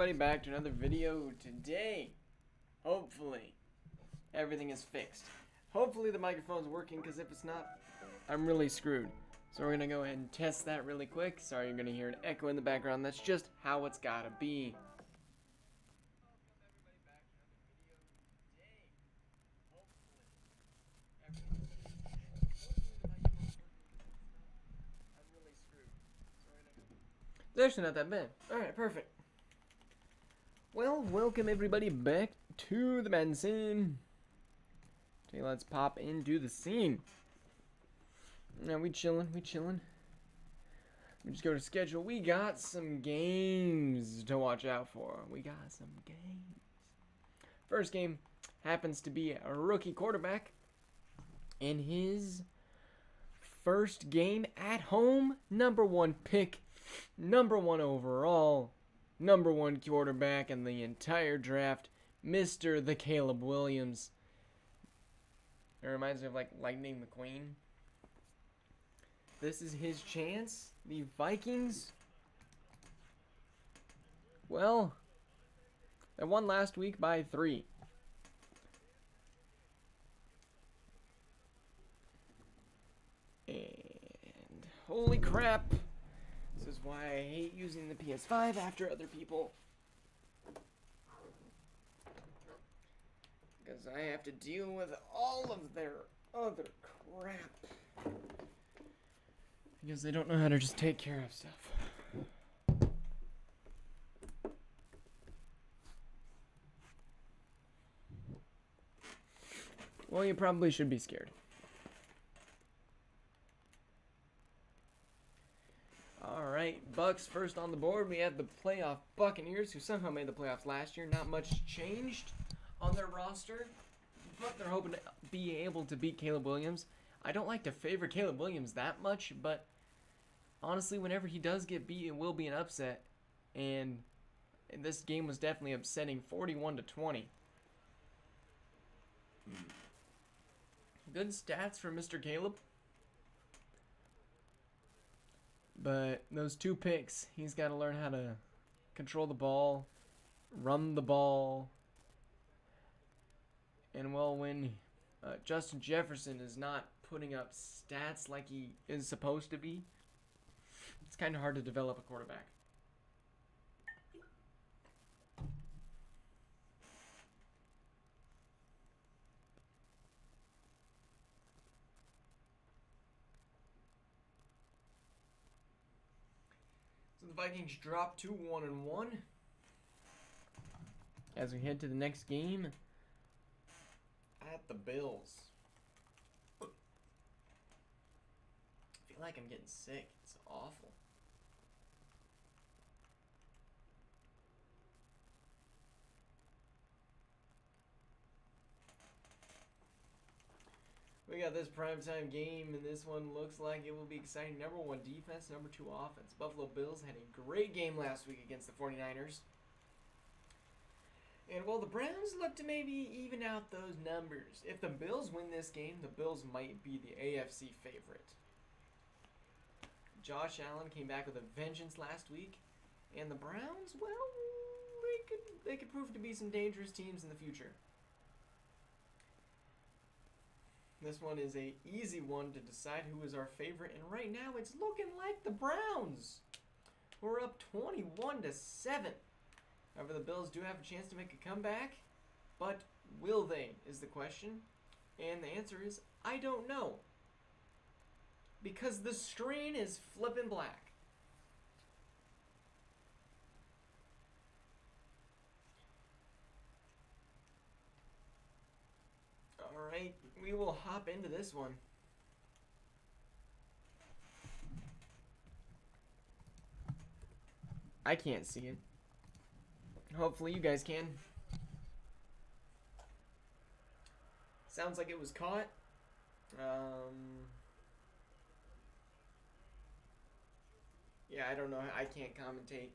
everybody back to another video. Today, hopefully, everything is fixed. Hopefully the microphone's working, because if it's not, I'm really screwed. So we're gonna go ahead and test that really quick. Sorry you're gonna hear an echo in the background. That's just how it's gotta be. It's actually not that bad. Alright, perfect. Well, welcome everybody back to the Madden scene. Okay, let's pop into the scene. Now we chillin'. We just go to schedule. We got some games to watch out for. First game happens to be a rookie quarterback in his first game at home. #1 pick, #1 overall, #1 quarterback in the entire draft, Mr. the Caleb Williams. It reminds me of like Lightning McQueen. This is his chance. The Vikings, well, they won last week by 3. And holy crap. This is why I hate using the PS5 after other people. Because I have to deal with all of their other crap. Because they don't know how to just take care of stuff. Well, you probably should be scared. Alright, Bucks first on the board. We have the playoff Buccaneers, who somehow made the playoffs last year. Not much changed on their roster, but they're hoping to be able to beat Caleb Williams. I don't like to favor Caleb Williams that much, but honestly, whenever he does get beat, it will be an upset. And this game was definitely upsetting, 41-20. Good stats for Mr. Caleb. But those 2 picks, he's got to learn how to control the ball, run the ball. And well, when Justin Jefferson is not putting up stats like he is supposed to be, it's kind of hard to develop a quarterback. So the Vikings drop to 1-1 as we head to the next game at the Bills. I feel like I'm getting sick. It's awful. We got this primetime game, and this one looks like it will be exciting. #1 defense, #2 offense. Buffalo Bills had a great game last week against the 49ers. And while the Browns look to maybe even out those numbers, if the Bills win this game, the Bills might be the AFC favorite. Josh Allen came back with a vengeance last week, and the Browns, well, they could prove to be some dangerous teams in the future. This one is a easy one to decide who is our favorite, and right now it's looking like the Browns. We're up 21-7. However, the Bills do have a chance to make a comeback, but will they is the question. And the answer is, I don't know. Because the screen is flipping black. Alright, we will hop into this one. I can't see it. Hopefully you guys can. Sounds like it was caught. Yeah, I don't know. I can't commentate.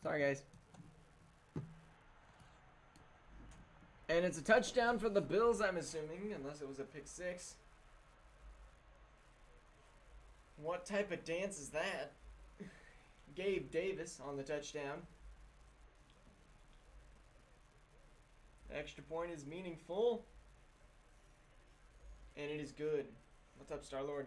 Sorry, guys. And it's a touchdown for the Bills, I'm assuming, unless it was a pick six. What type of dance is that? Gabe Davis on the touchdown. Extra point is meaningful. And it is good. What's up, Star-Lord?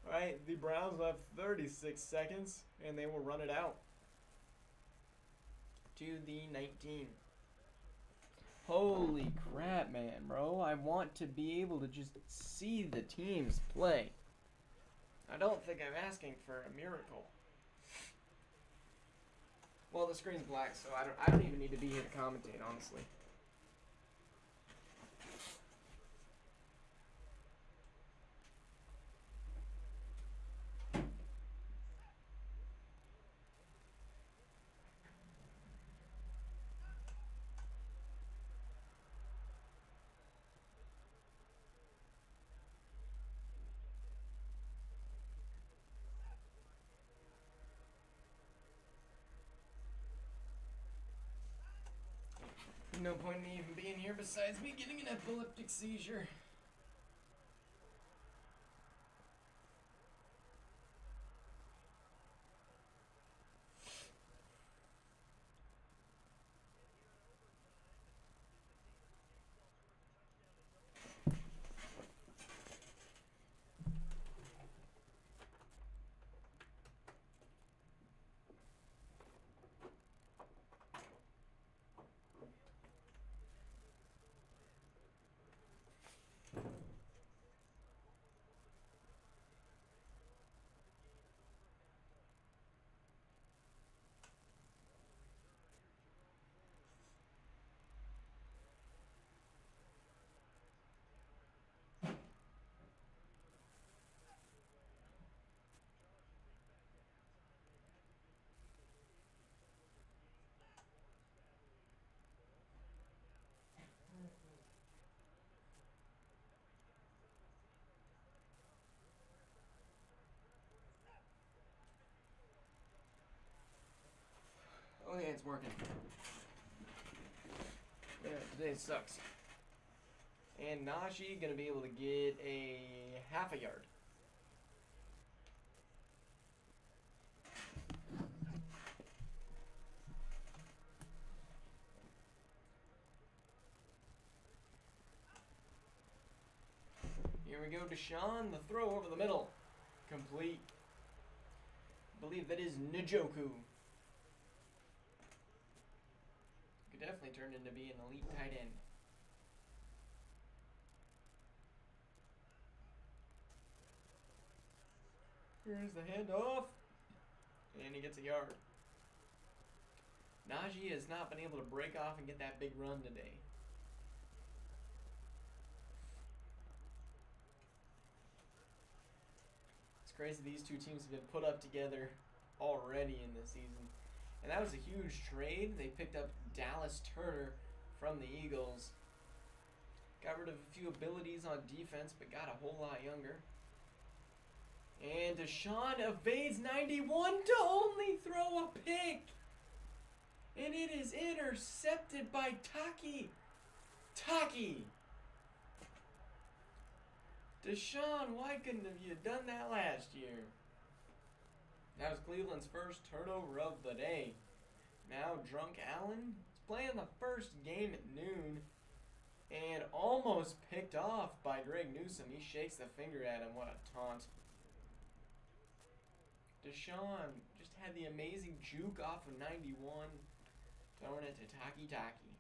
Alright, the Browns have 36 seconds, and they will run it out. To the 19. Holy crap, man, bro. I want to be able to just see the teams play. I don't think I'm asking for a miracle. Well, the screen's black, so I don't even need to be here to commentate, honestly. No point in even being here besides me getting an epileptic seizure. Oh yeah, it's working. Yeah, today sucks. And Najee gonna be able to get a half a yard. Here we go, Deshaun, the throw over the middle. Complete. I believe that is Njoku. Could definitely turn into be an elite tight end. Here's the handoff. And he gets a yard. Najee has not been able to break off and get that big run today. It's crazy these two teams have been put up together already in this season. And that was a huge trade. They picked up Dallas Turner from the Eagles. Got rid of a few abilities on defense, but got a whole lot younger. And Deshaun evades 91 to only throw a pick. And it is intercepted by Taki. Taki. Deshaun, why couldn't have you done that last year? That was Cleveland's first turnover of the day. Now Drunk Allen is playing the first game at noon and almost picked off by Greg Newsome. He shakes the finger at him. What a taunt. Deshaun just had the amazing juke off of 91. Throwing it to Taki Taki.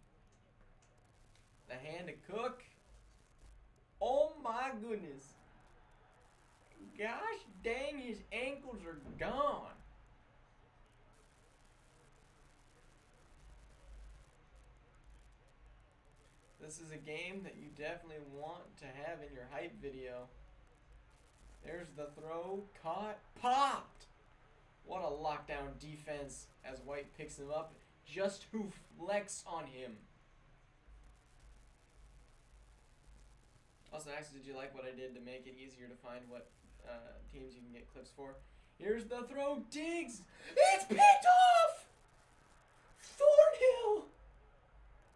The hand to Cook. Oh my goodness. Gosh dang, his ankles are gone. This is a game that you definitely want to have in your hype video. There's the throw, caught, popped. What a lockdown defense as White picks him up just to flex on him. Also, Ax, did you like what I did to make it easier to find what teams you can get clips for? Here's the throw. Diggs. It's picked off! Thornhill!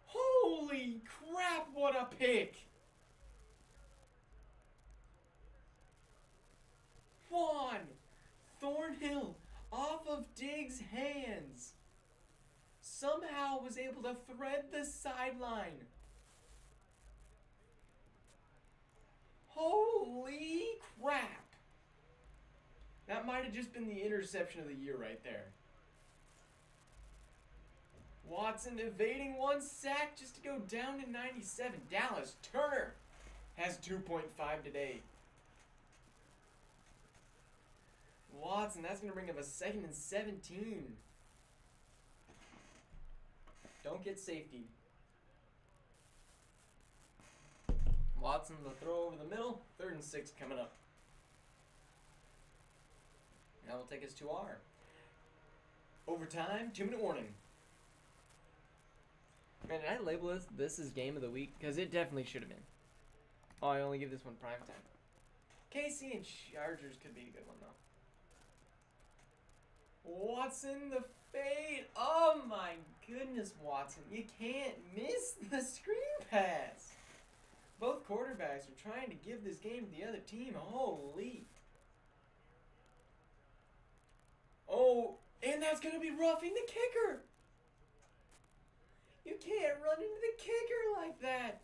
Holy crap, what a pick! Juan Thornhill off of Diggs' hands somehow was able to thread the sideline. Holy crap! That might have just been the interception of the year right there. Watson evading one sack just to go down to 97. Dallas Turner has 2.5 today. Watson, that's going to bring up a 2nd and 17. Don't get safety. Watson, the throw over the middle. 3rd and 6 coming up. That will take us to our overtime, 2-minute warning. Man, did I label this as game of the week? Because it definitely should have been. Oh, I only give this one prime time. KC and Chargers could be a good one, though. Watson, the fade. Oh, my goodness, Watson. You can't miss the screen pass. Both quarterbacks are trying to give this game to the other team. Holy. Oh, and that's going to be roughing the kicker. You can't run into the kicker like that.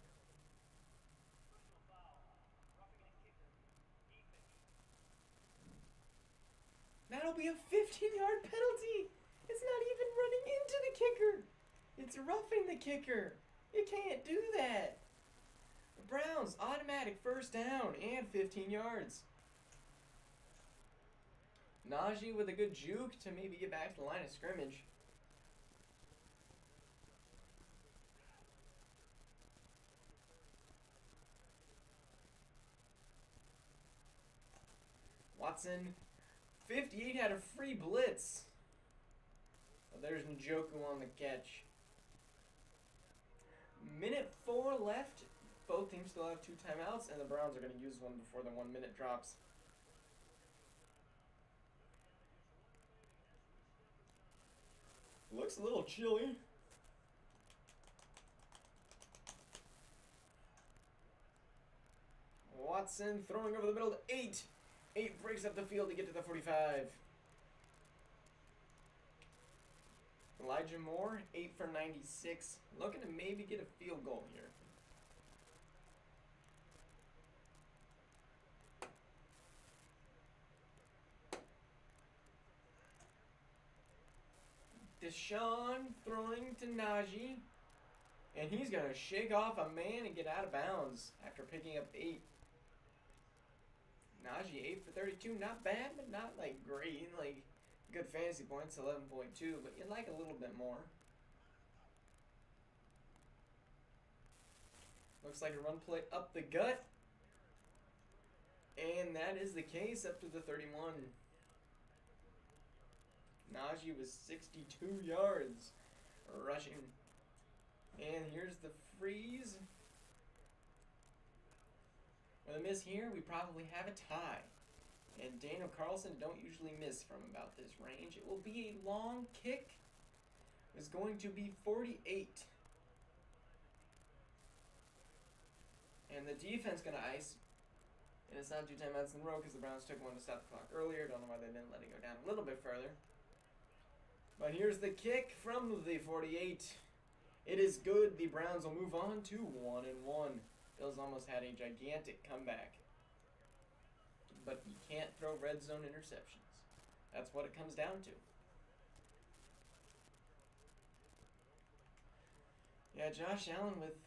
That'll be a 15-yard penalty. It's not even running into the kicker. It's roughing the kicker. You can't do that. The Browns, automatic 1st down and 15 yards. Najee with a good juke to maybe get back to the line of scrimmage. Watson, 58 had a free blitz. But there's Njoku on the catch. Minute 4 left. Both teams still have 2 timeouts, and the Browns are going to use one before the 1 minute drops. Looks a little chilly. Watson throwing over the middle to 8. 8 breaks up the field to get to the 45. Elijah Moore, 8 for 96. Looking to maybe get a field goal here. Deshaun throwing to Najee. And he's going to shake off a man and get out of bounds after picking up 8. Najee, 8 for 32. Not bad, but not like great. Like good fantasy points, 11.2. But you'd like a little bit more. Looks like a run play up the gut. And that is the case up to the 31. Najee was 62 yards rushing. And here's the freeze. With a miss here, we probably have a tie. And Daniel Carlson don't usually miss from about this range. It will be a long kick. It's going to be 48. And the defense going to ice. And it's not 2 timeouts in a row because the Browns took one to stop the clock earlier. Don't know why they didn't let it go down a little bit further. But here's the kick from the 48. It is good. The Browns will move on to 1-1. Bills almost had a gigantic comeback. But you can't throw red zone interceptions. That's what it comes down to. Yeah, Josh Allen with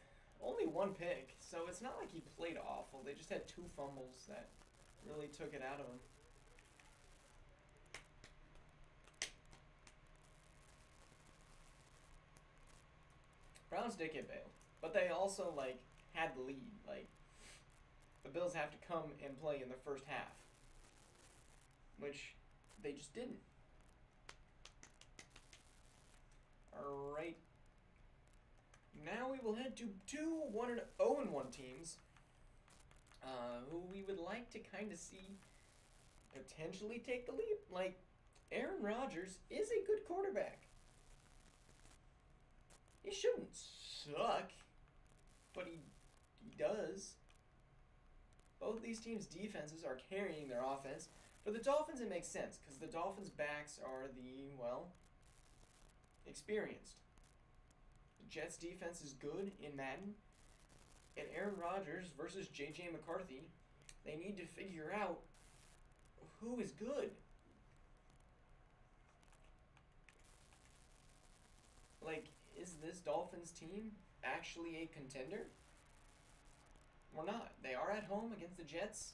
only 1 pick. So it's not like he played awful. They just had 2 fumbles that really took it out of him. Browns did get bailed, but they also had the lead. The Bills have to come and play in the first half, which they just didn't. All right. Now we will head to 2 1-0-1 teams, who we would like to kind of see potentially take the lead. Like, Aaron Rodgers is a good quarterback. He shouldn't suck, but he does. Both these teams' defenses are carrying their offense. For the Dolphins, it makes sense because the Dolphins' backs are experienced. The Jets' defense is good in Madden. And Aaron Rodgers versus J.J. McCarthy, they need to figure out who is good. Like, is this Dolphins team actually a contender? Or not? They are at home against the Jets.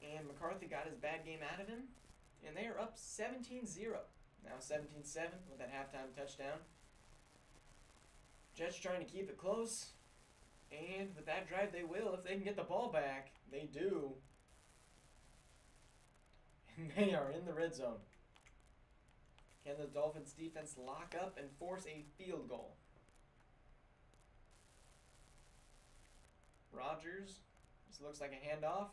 And McCarthy got his bad game out of him. And they are up 17-0. Now 17-7 with that halftime touchdown. Jets trying to keep it close. And with that drive, they will. If they can get the ball back, they do. And they are in the red zone. Can the Dolphins defense lock up and force a field goal? Rodgers. This looks like a handoff.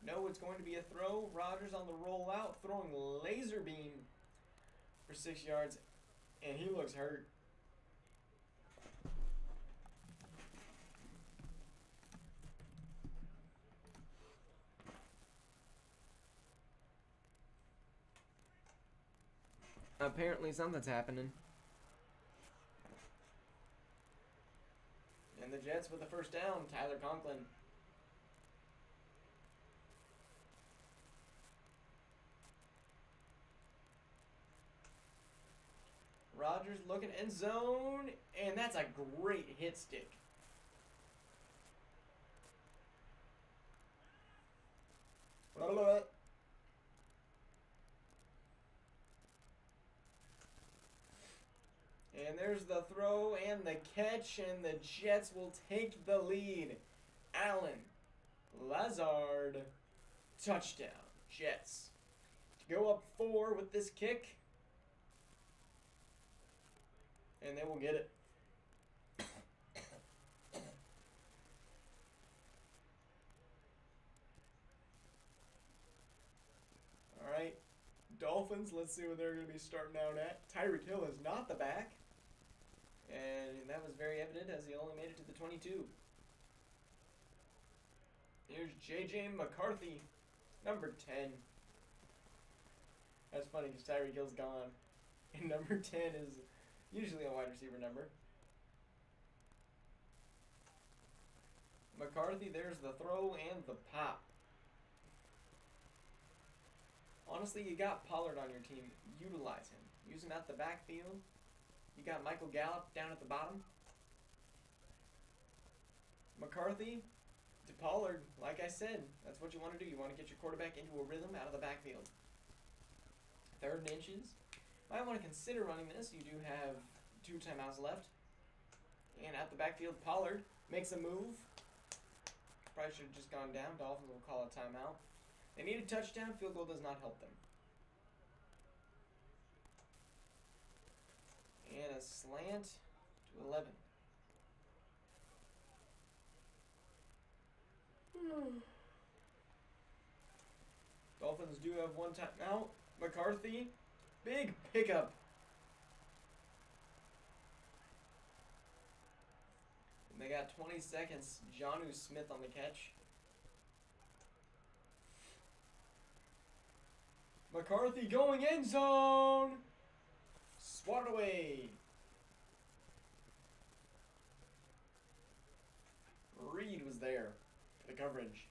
No, it's going to be a throw. Rodgers on the rollout, throwing laser beam for 6 yards. And he looks hurt. Apparently something's happening. And the Jets with the first down, Tyler Conklin. Rodgers looking end zone, and that's a great hit stick. And there's the throw and the catch, and the Jets will take the lead. Allen Lazard, touchdown, Jets. To go up 4 with this kick, and they will get it. All right, Dolphins, let's see what they're going to be starting out at. Tyreek Hill is not the back. And that was very evident as he only made it to the 22. Here's J.J. McCarthy, number 10. That's funny because Tyreek Hill's gone. And number 10 is usually a wide receiver number. McCarthy, there's the throw and the pop. Honestly, you got Pollard on your team. Utilize him. Use him at the backfield. You got Michael Gallup down at the bottom. McCarthy to Pollard, like I said, that's what you want to do. You want to get your quarterback into a rhythm out of the backfield. 3rd and inches. Might want to consider running this. You do have 2 timeouts left. And at the backfield, Pollard makes a move. Probably should have just gone down. Dolphins will call a timeout. They need a touchdown. Field goal does not help them. And a slant to 11. Dolphins do have 1 timeout. McCarthy, big pickup. And they got 20 seconds. Jonnu Smith on the catch. McCarthy going end zone. Swatted away. Reed was there for the coverage.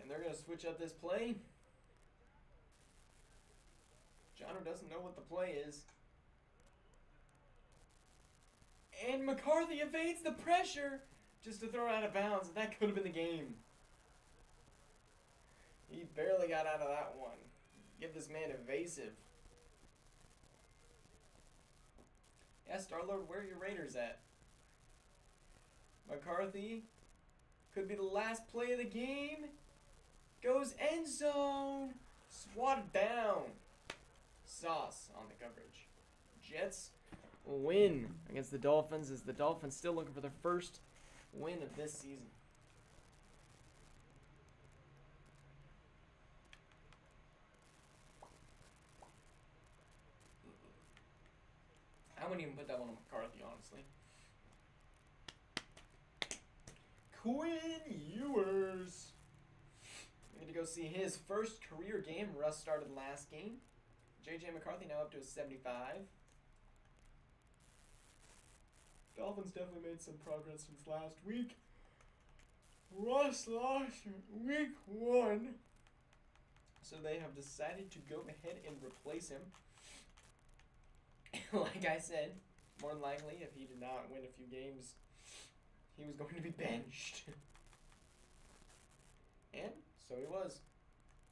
And they're going to switch up this play. Jonnu doesn't know what the play is. And McCarthy evades the pressure just to throw it out of bounds. That could have been the game. He barely got out of that one. Give this man evasive. Yeah, Star-Lord, where are your Raiders at? McCarthy could be the last play of the game. Goes end zone. Swatted down. Sauce on the coverage. Jets win against the Dolphins as the Dolphins still looking for their first win of this season. wouldn't even put that one on McCarthy, honestly. Quinn Ewers. We need to go see his first career game. Russ started last game. J.J. McCarthy now up to a 75. Dolphins definitely made some progress since last week. Russ lost week 1. So they have decided to go ahead and replace him. Like I said, more than likely, if he did not win a few games, he was going to be benched. And so he was.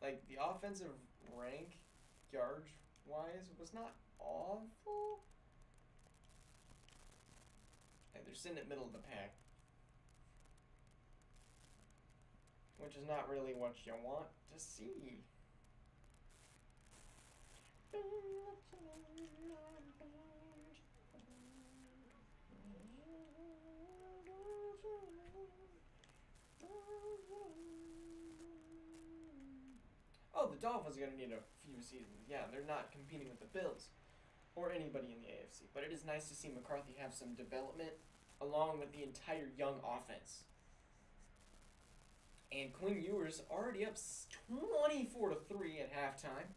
Like, the offensive rank, yards-wise, was not awful. And they're sitting in the middle of the pack. Which is not really what you want to see. Oh, the Dolphins are going to need a few seasons. Yeah, they're not competing with the Bills or anybody in the AFC. But it is nice to see McCarthy have some development along with the entire young offense. And Quinn Ewers already up 24-3 at halftime.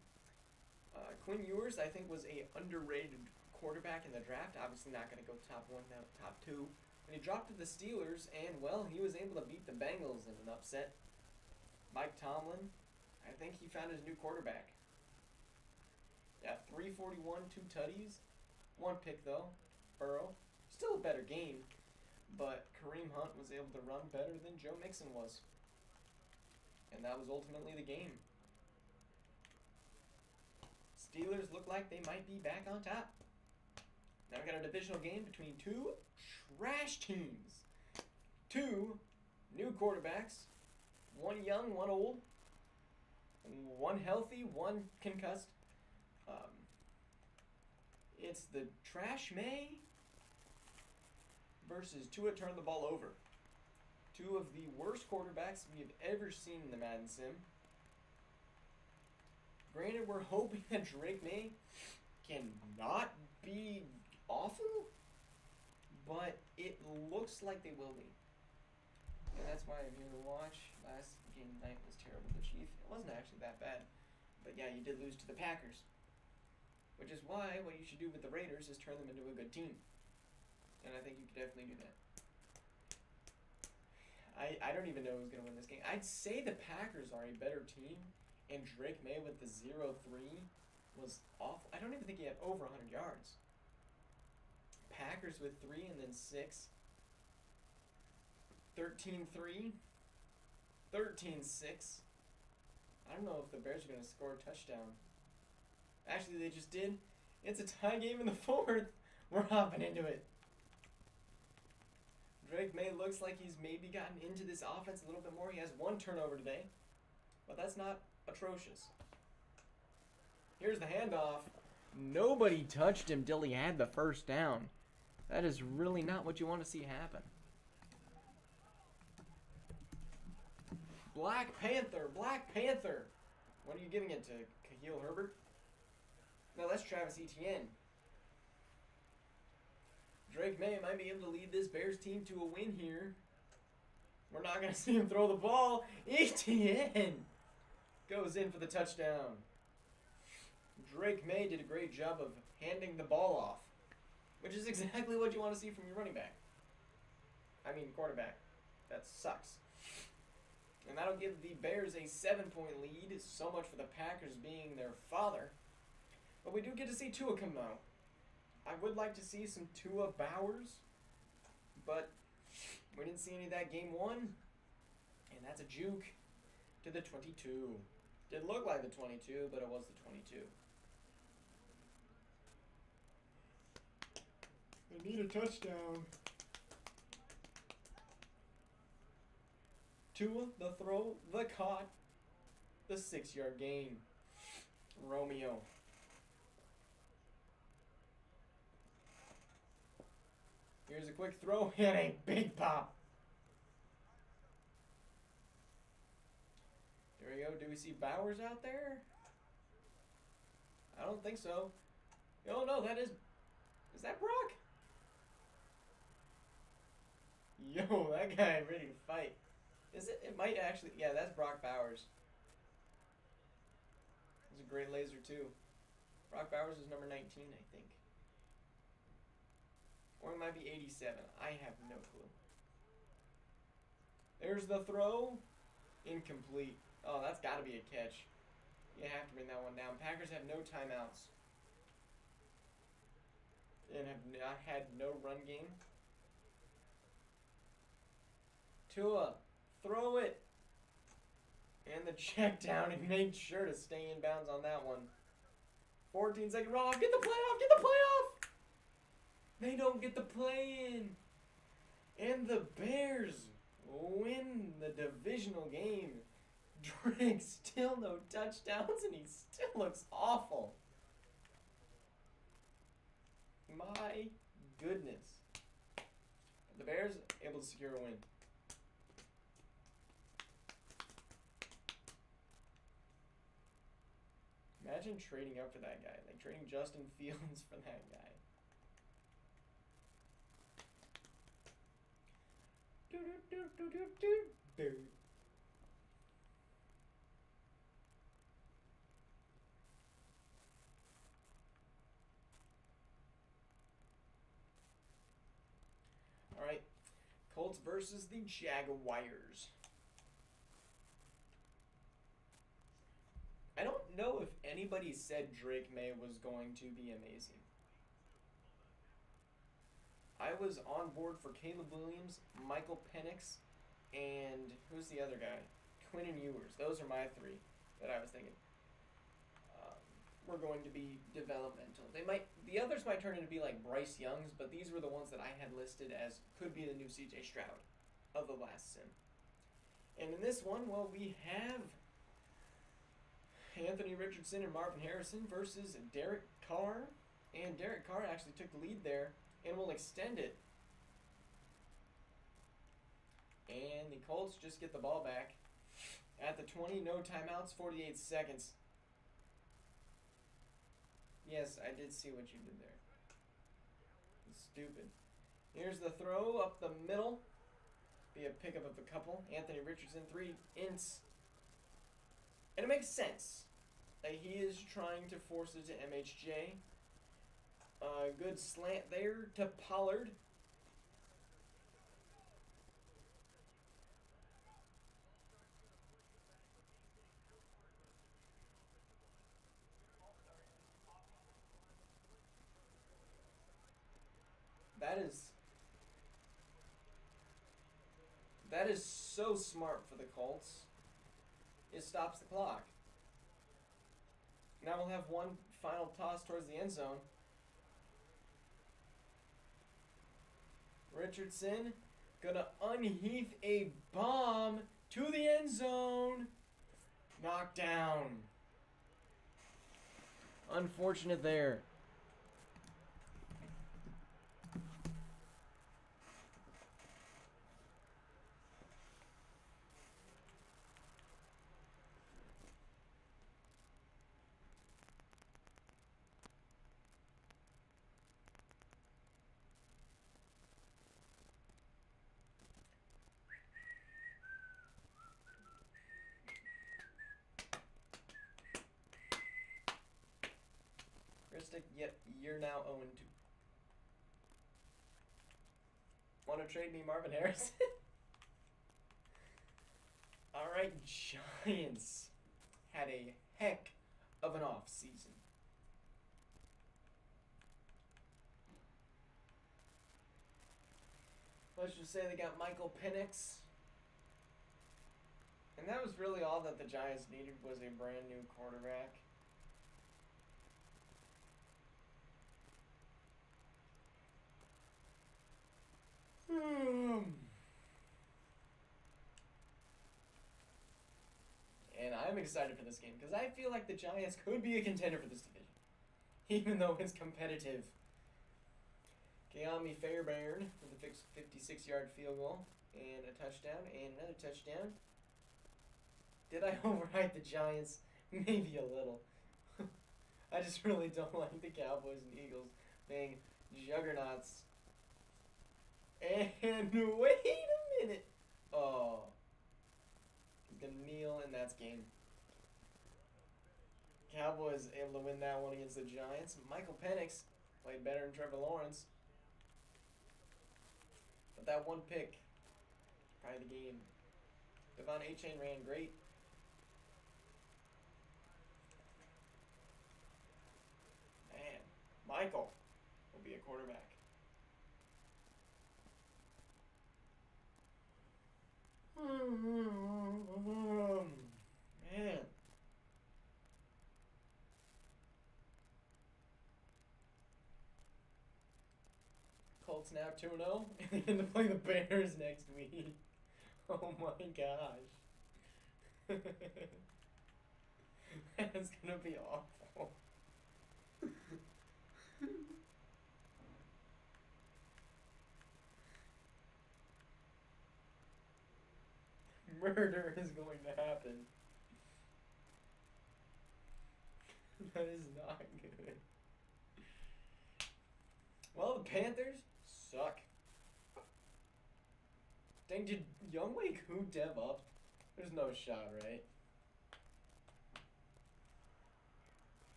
Quinn Ewers, I think, was a underrated quarterback in the draft. Obviously not going to go top 1, top 2. But he dropped to the Steelers, and, well, he was able to beat the Bengals in an upset. Mike Tomlin, I think he found his new quarterback. Yeah, 341, 2 tutties. 1 pick, though. Burrow. Still a better game, but Kareem Hunt was able to run better than Joe Mixon was. And that was ultimately the game. Steelers look like they might be back on top. Now we got a divisional game between 2 trash teams. 2 new quarterbacks. 1 young, 1 old. 1 healthy, 1 concussed. It's the Trash May versus Tua Turn the Ball Over. 2 of the worst quarterbacks we have ever seen in the Madden Sim. Granted, we're hoping that Drake May can not be awful, but it looks like they will be. And that's why I'm here to watch. Last game night was terrible for the Chiefs. It wasn't actually that bad. But yeah, you did lose to the Packers. Which is why what you should do with the Raiders is turn them into a good team. And I think you could definitely do that. I don't even know who's going to win this game. I'd say the Packers are a better team, and Drake May with the 0-3 was awful. I don't even think he had over 100 yards. Packers with 3 and then 6. 13-3. 13-6. I don't know if the Bears are going to score a touchdown. Actually, they just did. It's a tie game in the 4th. We're hopping into it. Drake May looks like he's maybe gotten into this offense a little bit more. He has 1 turnover today, but that's not atrocious. Here's the handoff. Nobody touched him till he had the first down. That is really not what you want to see happen. Black Panther, Black Panther. What are you giving it to? Khalil Herbert? No, that's Travis Etienne. Drake May might be able to lead this Bears team to a win here. We're not going to see him throw the ball. Etienne goes in for the touchdown. Drake May did a great job of handing the ball off, which is exactly what you want to see from your running back. I mean, quarterback. That sucks. And that'll give the Bears a 7-point lead. So much for the Packers being their father. But we do get to see Tua come out. I would like to see some Tua Bowers, but we didn't see any of that game 1. And that's a juke to the 22. Didn't look like the 22, but it was the 22. They need a touchdown. Tua, the throw, the caught, the 6-yard gain. Romeo. Here's a quick throw and a big pop. There we go. Do we see Bowers out there? I don't think so. Oh, no, that is... Is that Brock? Yo, that guy ready to fight. Is it? It might actually. Yeah, that's Brock Bowers. He's a great laser too. Brock Bowers is number 19, I think. Or it might be 87. I have no clue. There's the throw. Incomplete. Oh, that's got to be a catch. You have to bring that one down. Packers have no timeouts. And have not had no run game. Tua, throw it. And the check down. He made sure to stay in bounds on that one. 14-second run off. Get the play off. Get the play off. They don't get the play in. And the Bears win the divisional game. Drake still no touchdowns, and he still looks awful. My goodness. The Bears able to secure a win. Imagine trading up for that guy. Like trading Justin Fields for that guy. All right, Colts versus the Jaguars. I don't know if anybody said Drake May was going to be amazing. I was on board for Caleb Williams, Michael Penix, and who's the other guy? Quinnen Ewers. Those are my three that I was thinking were going to be developmental. The others might turn into be like Bryce Young's, but these were the ones that I had listed as could be the new CJ Stroud of the last sim. And in this one, well, we have Anthony Richardson and Marvin Harrison versus Derek Carr. And Derek Carr actually took the lead there and will extend it. And the Colts just get the ball back at the 20. No timeouts, 48 seconds. Yes, I did see what you did there. It's stupid. Here's the throw up the middle. Be a pickup of a couple. Anthony Richardson, 3 ints. And it makes sense. He is trying to force it to MHJ. Good slant there to Pollard. That is so smart for the Colts. It stops the clock. Now we'll have one final toss towards the end zone. Richardson gonna unheath a bomb to the end zone. Knocked down. Unfortunate there. Yet you're now 0-2. Want to trade me Marvin Harrison? Alright, Giants had a heck of an off season. Let's just say they got Michael Penix. And that was really all that the Giants needed, was a brand new quarterback. And I'm excited for this game because I feel like the Giants could be a contender for this division, even though it's competitive. Keami Fairbairn with a 56-yard field goal and a touchdown and another touchdown. Did I overhype the Giants? Maybe a little. I just really don't like the Cowboys and Eagles being Juggernauts. And wait a minute. Oh. He's going to kneel, and that's game. Cowboys able to win that one against the Giants. Michael Penix played better than Trevor Lawrence. But that one pick, probably the game. Devon A-Chain ran great. Man, Michael will be a quarterback. Man. Colts now 2-0 and to play the Bears next week. Oh my gosh. That's gonna be awful. Murder is going to happen. That is not good. Well, the Panthers suck. Dang, did Youngway Koo dev up? There's no shot, right?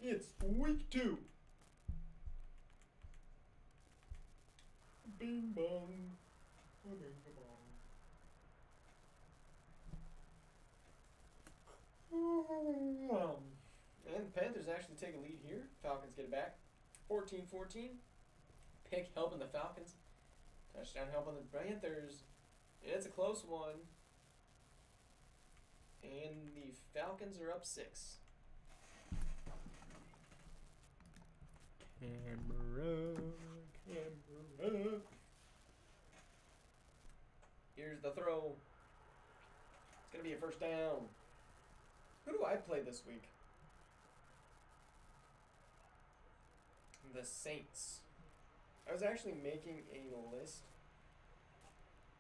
It's week 2. Bing bong. Bing bong. And the Panthers actually take a lead here. Falcons get it back. 14-14. Pick helping the Falcons. Touchdown helping the Panthers. It's a close one. And the Falcons are up 6. Camera. Here's the throw. It's going to be a first down. Who do I play this week? The Saints. I was actually making a list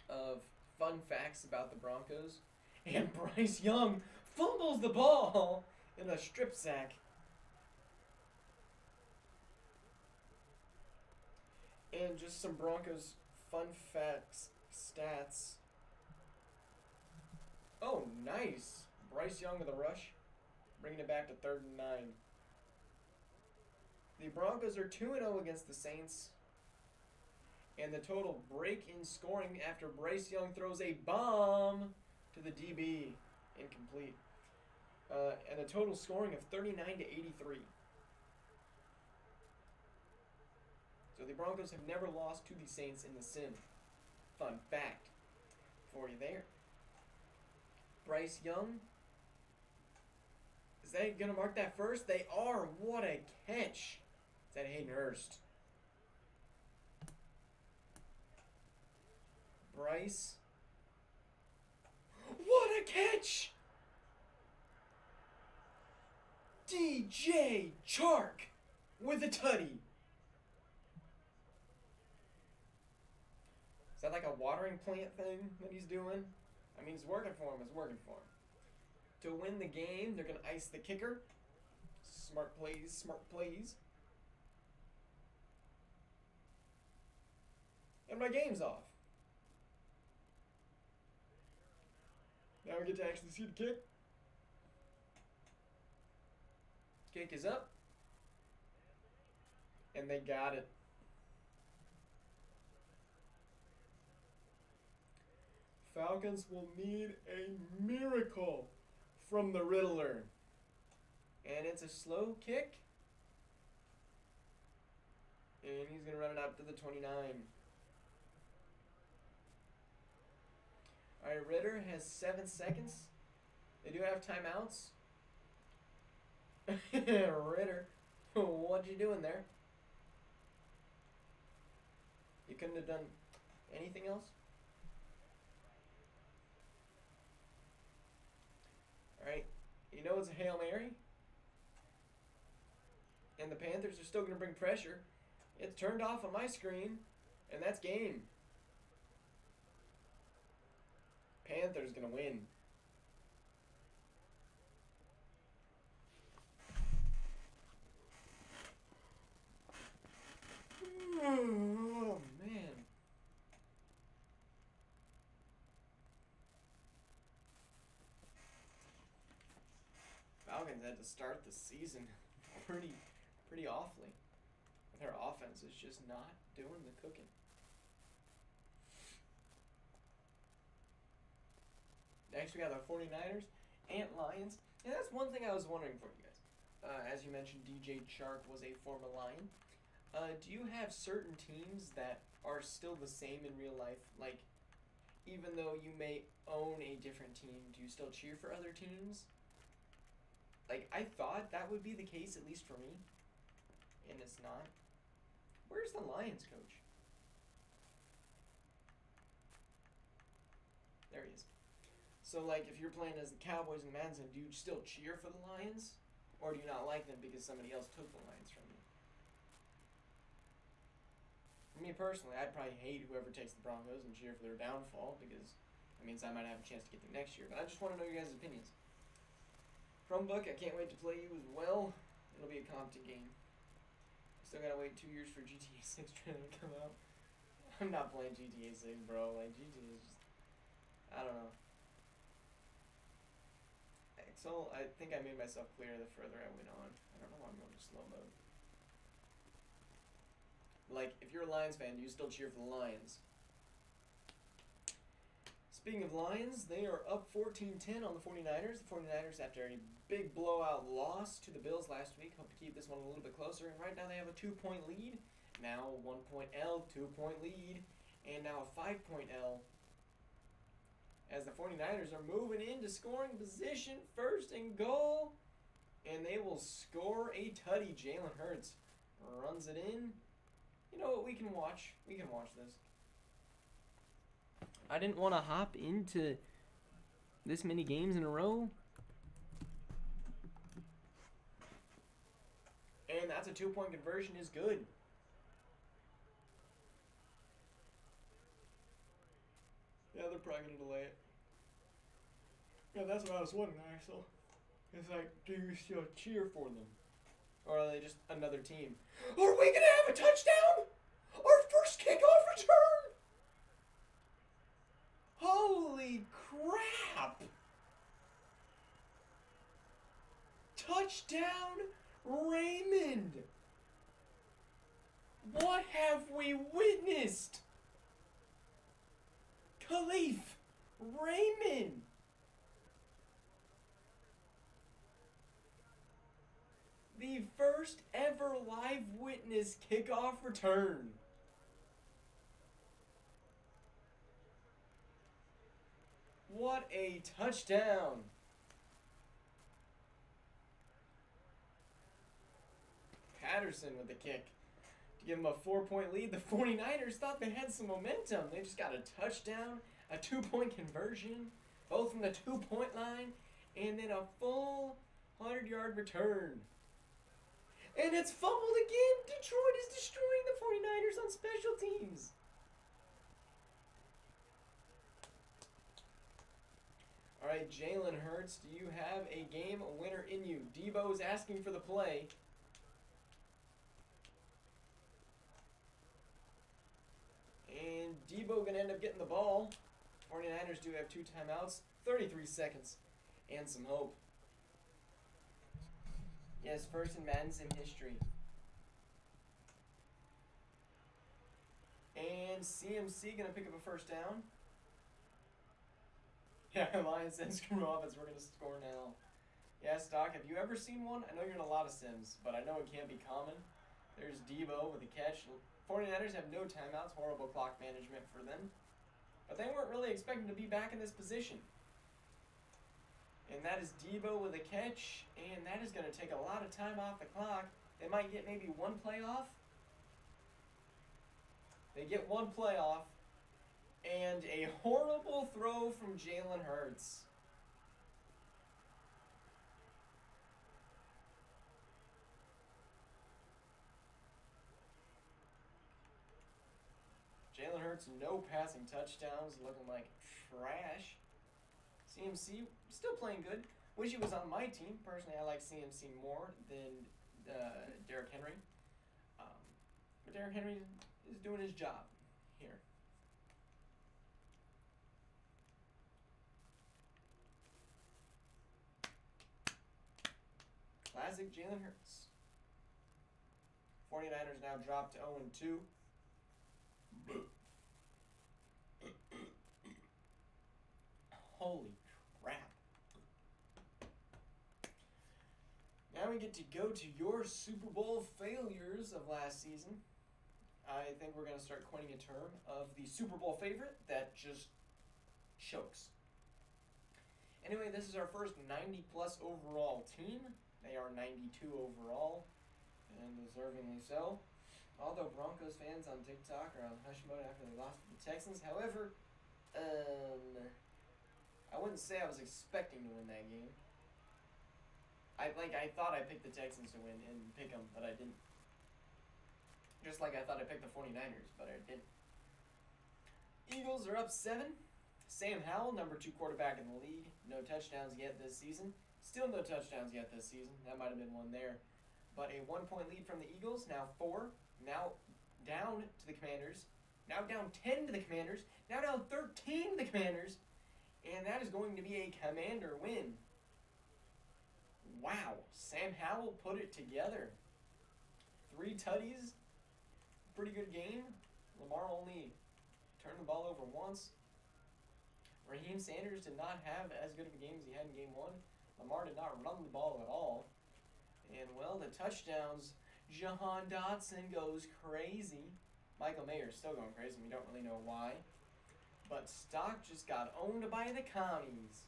of fun facts about the Broncos, and Bryce Young fumbles the ball in a strip sack. And just some Broncos fun facts, stats. Oh, nice. Bryce Young with a rush, bringing it back to 3rd and 9. The Broncos are 2-0 against the Saints. And the total break in scoring after Bryce Young throws a bomb to the DB. Incomplete. And a total scoring of 39-83. So the Broncos have never lost to the Saints in the Sim. Fun fact for you there. Bryce Young. Is that going to mark that first? They are. What a catch. Is that Hayden Hurst? Bryce. What a catch! DJ Chark with a tutty. Is that like a watering plant thing that he's doing? I mean, it's working for him. It's working for him. To win the game, they're going to ice the kicker. Smart plays, smart plays. And my game's off. Now we get to actually see the kick. Kick is up. And they got it. Falcons will need a miracle from the Riddler. And it's a slow kick. And he's going to run it up to the 29. Alright, Ritter has 7 seconds. They do have timeouts. Ritter, what you doing there? You couldn't have done anything else? Alright, you know it's a Hail Mary. And the Panthers are still going to bring pressure. It's turned off on my screen, and that's game. Panthers going to win. Falcons had to start the season pretty awfully. Their offense is just not doing the cooking. Next, we got the 49ers and Lions. And that's one thing I was wondering for you guys. As you mentioned, DJ Chark was a former Lion. Do you have certain teams that are still the same in real life? Like, even though you may own a different team, do you still cheer for other teams? Like, I thought that would be the case, at least for me. And it's not. Where's the Lions coach? There he is. So, like, if you're playing as the Cowboys and the Madden, do you still cheer for the Lions? Or do you not like them because somebody else took the Lions from you? For me personally, I'd probably hate whoever takes the Broncos and cheer for their downfall because that means I might have a chance to get them next year. But I just want to know your guys' opinions. Chromebook, I can't wait to play you as well. It'll be a Compton game. Still gotta wait 2 years for GTA 6 trailer to come out. I'm not playing GTA 6, bro. Like, GTA is just... I don't know. So I think I made myself clear the further I went on. I don't know why I'm going to slow mode. Like, if you're a Lions fan, do you still cheer for the Lions? Speaking of Lions, they are up 14-10 on the 49ers. The 49ers, after a big blowout loss to the Bills last week, hope to keep this one a little bit closer. And right now they have a 2-point lead. Now a 1-point L, 2-point lead. And now a 5-point L. As the 49ers are moving into scoring position, 1st and goal. And they will score a tutty. Jalen Hurts runs it in. You know what? We can watch. We can watch this. I didn't want to hop into this many games in a row. And that's a 2-point conversion is good. Yeah, they're probably going to delay it. Yeah, that's what I was wondering, actually. It's like, do you still cheer for them? Or are they just another team? Are we going to have a touchdown? Our first kickoff return? Holy crap! Touchdown, Raymond! What have we witnessed? Khalif Raymond! The first ever live witness kickoff return. What a touchdown. Patterson with the kick to give them a 4-point lead. The 49ers thought they had some momentum. They just got a touchdown, a 2-point conversion, both from the 2-point line, and then a full 100-yard return. And it's fumbled again. Detroit is destroying the 49ers on special teams. All right, Jalen Hurts, do you have a game winner in you? Debo is asking for the play. And Debo going to end up getting the ball. 49ers do have 2 timeouts, 33 seconds, and some hope. Yes, first in Madden Sim history. And CMC going to pick up a first down. Yeah, Lions said screw offense, we're going to score now. Yeah, Stock, have you ever seen one? I know you're in a lot of Sims, but I know it can't be common. There's Debo with a catch. 49ers have no timeouts, horrible clock management for them. But they weren't really expecting to be back in this position. And that is Debo with a catch, and that is going to take a lot of time off the clock. They might get maybe 1 play off. They get 1 play off, and a horrible throw from Jalen Hurts. Jalen Hurts, no passing touchdowns, looking like trash. CMC still playing good. Wish he was on my team. Personally, I like CMC more than Derrick Henry. But Derrick Henry is doing his job here. Classic Jalen Hurts. 49ers now dropped to 0-2. Holy crap. Now we get to go to your Super Bowl failures of last season. I think we're going to start coining a term of the Super Bowl favorite that just chokes. Anyway, this is our first 90-plus overall team. They are 92 overall, and deservingly so. Although Broncos fans on TikTok are on hush mode after they lost to the Texans. However, I wouldn't say I was expecting to win that game. I thought I picked the Texans to win and pick them, but I didn't. Just like I thought I picked the 49ers, but I didn't. Eagles are up 7. Sam Howell, number 2 quarterback in the league. No touchdowns yet this season. Still no touchdowns yet this season. That might have been one there. But a 1-point lead from the Eagles. Now 4. Now down to the Commanders. Now down 10 to the Commanders. Now down 13 to the Commanders. And that is going to be a Commander win. Wow. Sam Howell put it together. 3 tutties. Pretty good game. Lamar only turned the ball over once. Raheem Sanders did not have as good of a game as he had in game 1. Lamar did not run the ball at all. And, well, the touchdowns, Jahan Dotson goes crazy. Michael Mayer's still going crazy. We don't really know why. But Stock just got owned by the commies.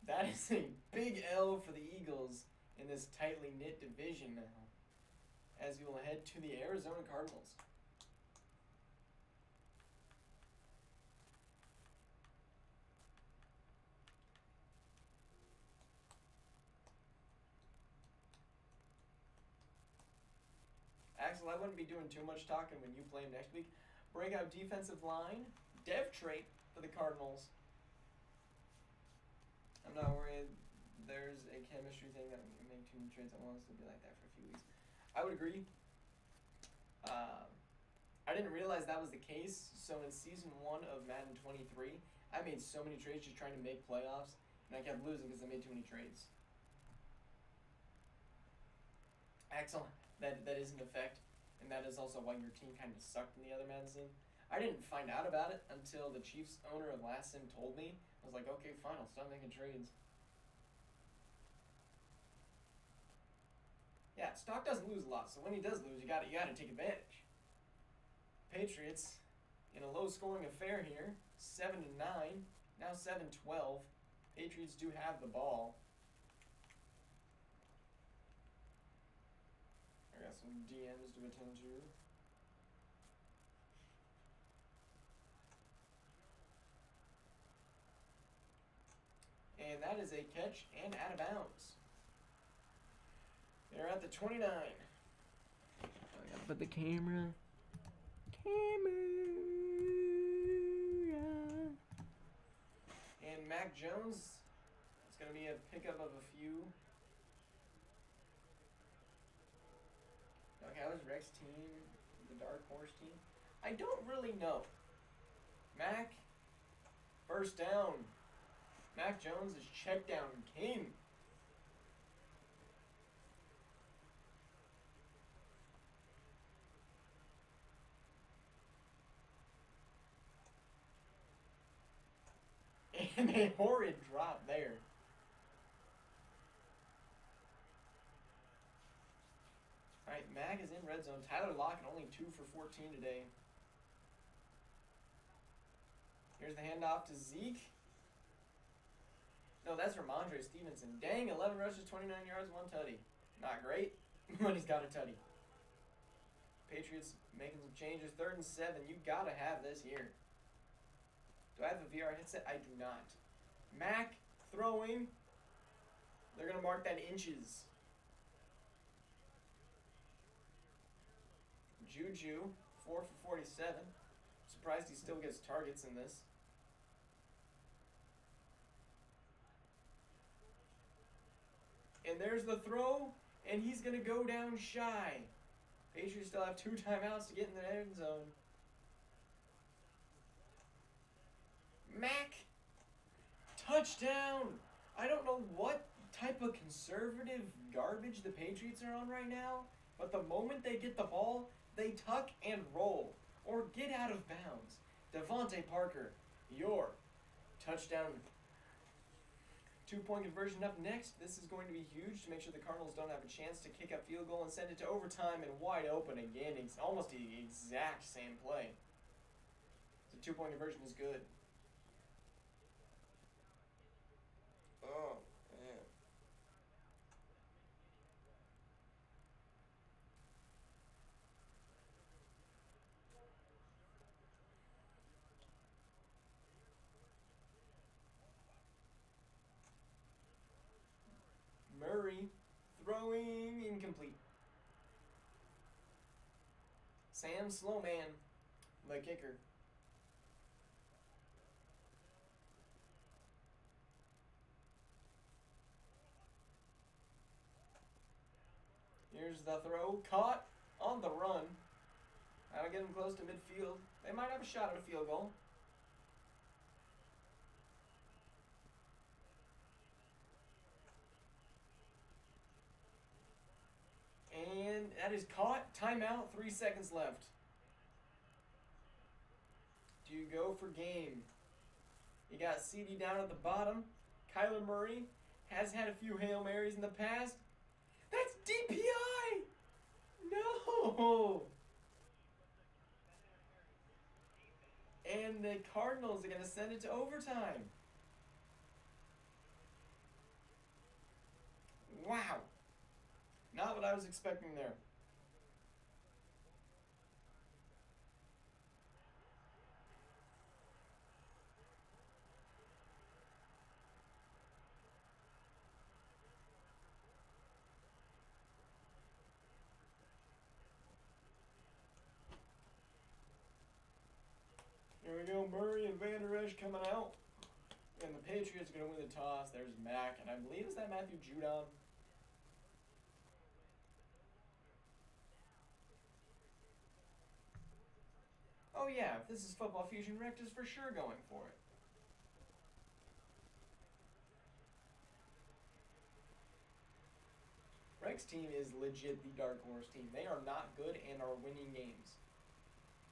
That is a big L for the Eagles in this tightly knit division now, as we will head to the Arizona Cardinals. Axel, I wouldn't be doing too much talking when you play him next week. Breakout defensive line, dev trait for the Cardinals. I'm not worried. There's a chemistry thing that we can make too many trades at once. It'll be like that for a few weeks. I would agree. I didn't realize that was the case. So in season 1 of Madden 23, I made so many trades just trying to make playoffs, and I kept losing because I made too many trades. Axel, that is an effect, and that is also why your team kind of sucked in the other Madden sim. I didn't find out about it until the Chiefs owner of last sim told me. I was like, okay, fine, I'll stop making trades. Yeah, Stock doesn't lose a lot, so when he does lose, you gotta take advantage. Patriots, in a low-scoring affair here, 7-9, now 7-12. Patriots do have the ball. I got some DMs to attend to. And that is a catch and out of bounds. They're at the 29. I gotta put the camera. And Mac Jones, it's going to be a pickup of a few. Okay, how's Rex team, the Dark Horse team? I don't really know. Mac, first down. Mac Jones is check down king. And a horrid drop there. Alright, Mac is in red zone. Tyler Lockett only 2 for 14 today. Here's the handoff to Zeke. No, that's Ramondre Stevenson. Dang, 11 rushes, 29 yards, 1 tutty. Not great, but he's got a tutty. Patriots making some changes. 3rd and 7. You gotta have this here. Do I have a VR headset? I do not. Mac throwing. They're going to mark that inches. Juju, 4 for 47. Surprised he still gets targets in this. And there's the throw. And he's going to go down shy. Patriots still have 2 timeouts to get in the end zone. Mac. Touchdown. I don't know what type of conservative garbage the Patriots are on right now, but the moment they get the ball, they tuck and roll or get out of bounds. Devontae Parker, your touchdown. 2-point conversion up next. This is going to be huge to make sure the Cardinals don't have a chance to kick a field goal and send it to overtime and wide open again. It's almost the exact same play. The 2-point conversion is good. Oh, man. Murray throwing incomplete. Sam Slowman, the kicker. Here's the throw, caught on the run. That'll get them close to midfield. They might have a shot at a field goal. And that is caught. Timeout, 3 seconds left. Do you go for game? You got CD down at the bottom. Kyler Murray has had a few Hail Marys in the past. That's DPI! No! And the Cardinals are going to send it to overtime. Wow. Not what I was expecting there. Here we go, Murray and Van Der Esch coming out. And the Patriots are going to win the toss. There's Mac, and I believe is that Matthew Judon. Oh yeah, if this is Football Fusion, Rex is for sure going for it. Rex's team is legit the dark horse team. They are not good and are winning games.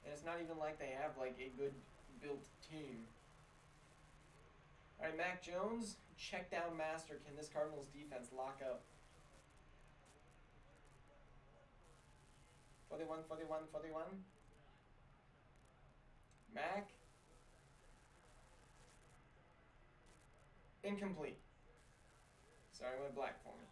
And it's not even like they have like a good built team. Alright, Mac Jones, check down master. Can this Cardinals defense lock up? 41, 41, 41. Mac. Incomplete. Sorry, I went black for me.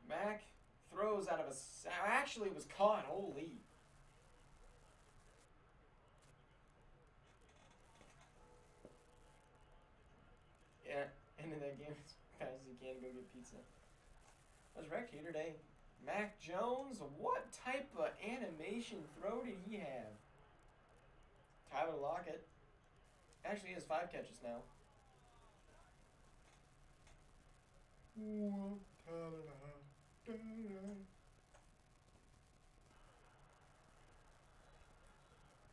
Mac throws out of a... Actually, it was caught. Holy. Yeah, and in that game, as fast as he can, go get pizza. Was Rex here today? Mac Jones, what type of animation throw did he have? Tyler Lockett. Actually, he has 5 catches now.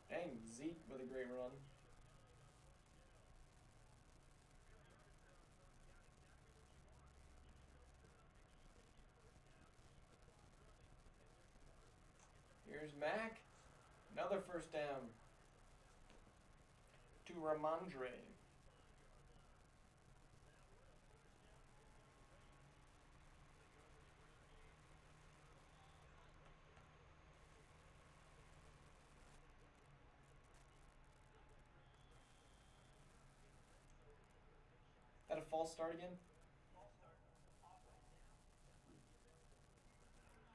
Dang, Zeke with a great run. Here's Mac. Another first down. To Ramondre. That a false start again?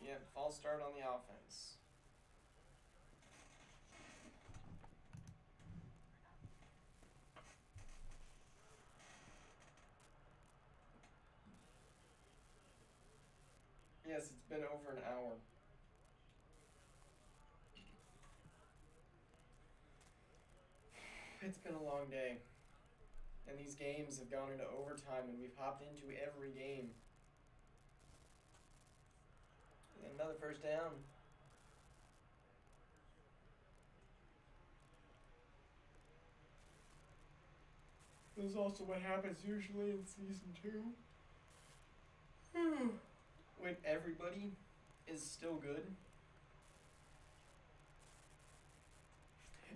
Yeah, false start on the offense. Yes, it's been over an hour. It's been a long day. And these games have gone into overtime and we've hopped into every game. And another first down. This is also what happens usually in Season 2. When everybody is still good.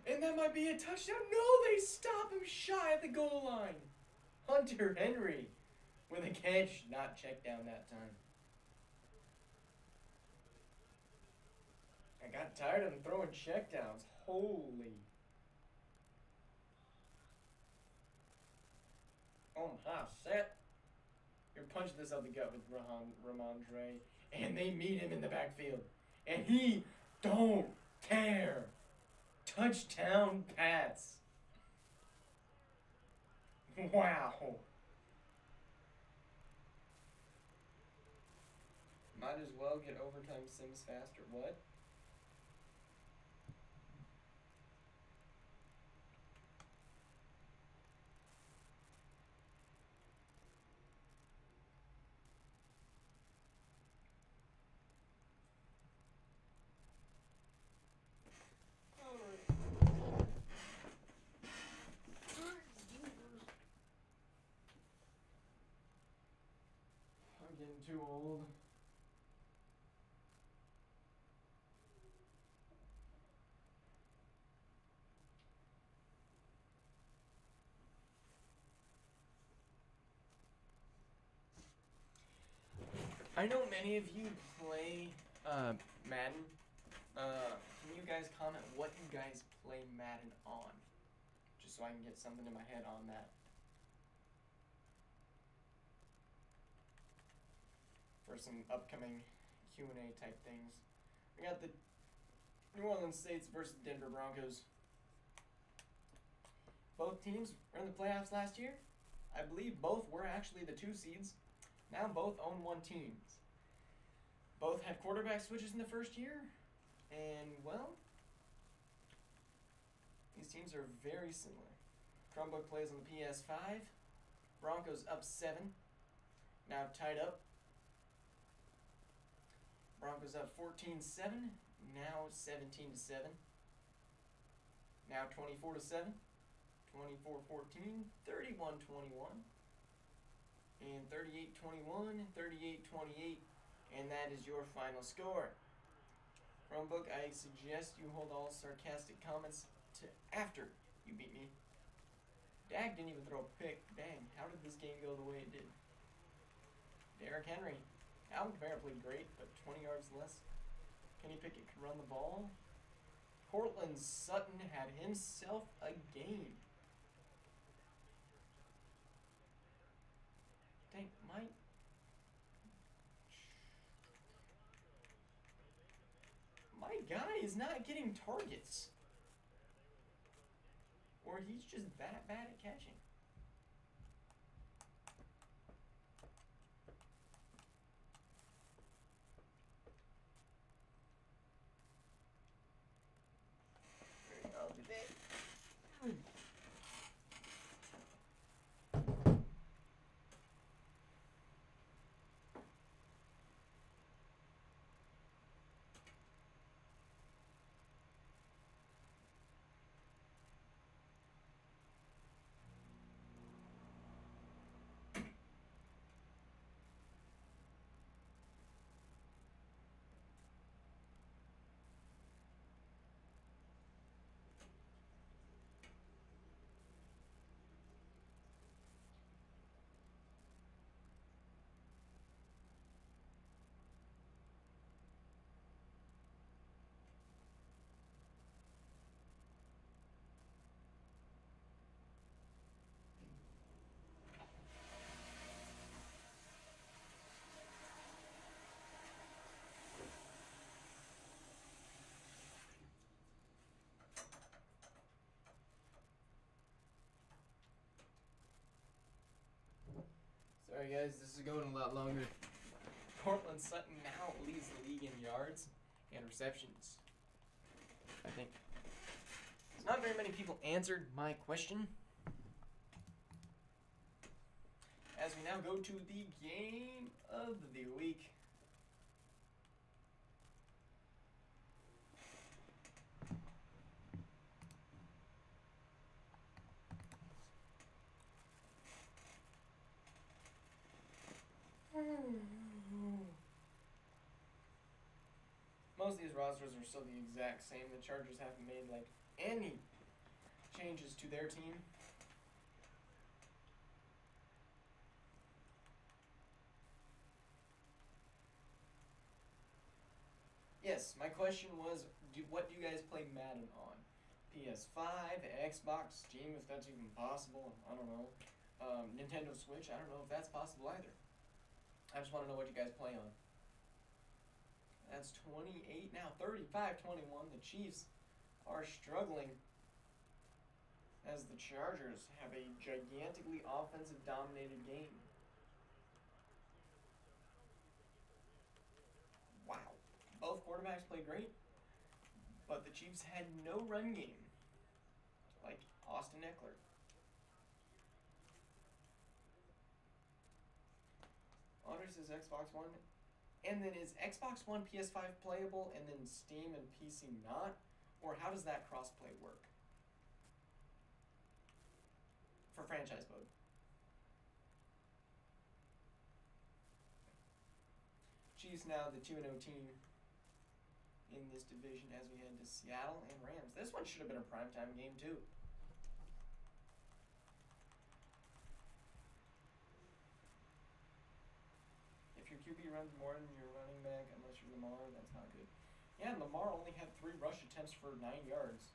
And that might be a touchdown. No, they stop him shy at the goal line. Hunter Henry with a catch, not checked down that time. I got tired of him throwing checkdowns. Holy. Omaha set. You're punching this out the gut with Ramondre. And they meet him in the backfield. And he don't care. Touchdown pass. Wow. Might as well get overtime sims faster. What? I'm getting too old. I know many of you play Madden. Can you guys comment what you guys play Madden on? Just so I can get something in my head on that. For some upcoming Q&A type things. We got the New Orleans Saints versus the Denver Broncos. Both teams were in the playoffs last year. I believe both were actually the 2 seeds. Now both own 1 teams. Both had quarterback switches in the first year. And, well, these teams are very similar. Chromebook plays on the PS5. Broncos up 7. Now tied up. Broncos up 14-7. Now 17-7. Now 24-7. 24-14. 31-21. And 38-21, 38-28, and that is your final score. Chromebook, I suggest you hold all sarcastic comments to after you beat me. Dak didn't even throw a pick. Dang, how did this game go the way it did? Derrick Henry. Alvin Kamara played great, but 20 yards less. Kenny Pickett could run the ball. Cortland Sutton had himself a game. Dang, my guy is not getting targets. Or he's just that bad at catching. I'll do that. Sorry guys, this is going a lot longer. Cortland Sutton now leads the league in yards and receptions, I think. Not very many people answered my question. As we now go to the game of the week. Most of these rosters are still the exact same. The Chargers haven't made like any changes to their team. Yes, my question was, what do you guys play Madden on? PS5, Xbox, Steam, if that's even possible. I don't know. Nintendo Switch, I don't know if that's possible either. I just want to know what you guys play on. That's 28 now, 35-21. The Chiefs are struggling as the Chargers have a gigantically offensive dominated game. Wow. Both quarterbacks played great, but the Chiefs had no run game, like Austin Eckler. Andre says Xbox One. And then is Xbox One PS5 playable and then Steam and PC not? Or how does that crossplay work? For franchise mode. Chiefs now the 2-0 team in this division as we head to Seattle and Rams. This one should have been a primetime game too. If your QB runs more than your running back, unless you're Lamar, that's not good. Yeah, Lamar only had 3 rush attempts for 9 yards.